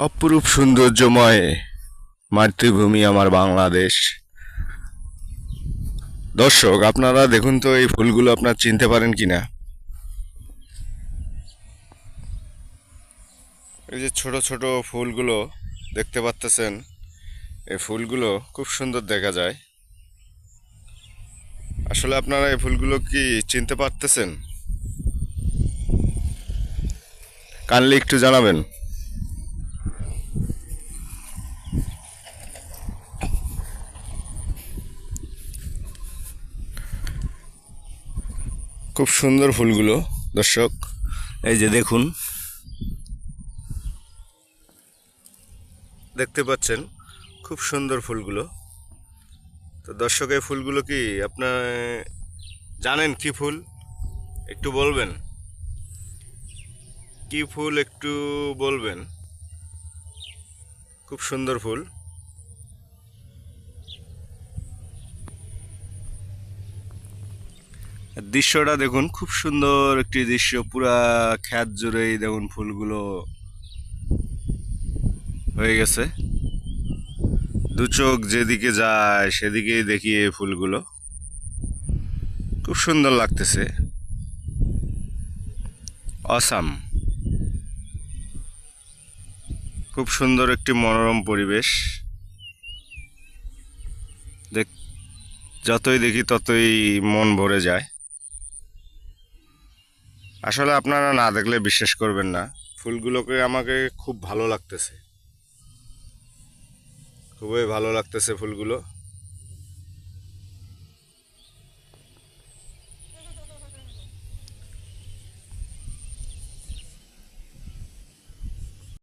অপরূপ সৌন্দর্যময় মাতৃভূমি আমার বাংলাদেশ। দর্শক, আপনারা দেখুন তো এই ফুলগুলো আপনার চিনতে পারেন কিনা। এই যে ছোট ছোট ফুলগুলো দেখতে পাচ্ছেন, এই ফুলগুলো খুব সুন্দর দেখা যায়। আসলে আপনারা এই ফুলগুলো কি চিনতে পারতেছেন? কাইন্ডলি একটু জানাবেন। খুব সুন্দর ফুলগুলো দর্শক, এই যে দেখুন, দেখতে পাচ্ছেন খুব সুন্দর ফুলগুলো। তো দর্শক, এই ফুলগুলো কি আপনার জানেন কি ফুল? একটু বলবেন কি ফুল, একটু বলবেন। খুব সুন্দর ফুল। দৃশ্যটা দেখুন, খুব সুন্দর একটি দৃশ্য। পুরা ক্ষেত জুড়েই দেখুন ফুলগুলো হয়ে গেছে। দু চোখ যেদিকে যায় সেদিকেই দেখি এই ফুলগুলো। খুব সুন্দর লাগতেছে। অসাম। খুব সুন্দর একটি মনোরম পরিবেশ। দেখ, যতই দেখি ততই মন ভরে যায়। আসলে আপনারা না দেখলে বিশ্বাস করবেন না, ফুলগুলোকে আমাকে খুব ভালো লাগতেছে, খুবই ভালো লাগতেছে ফুলগুলো।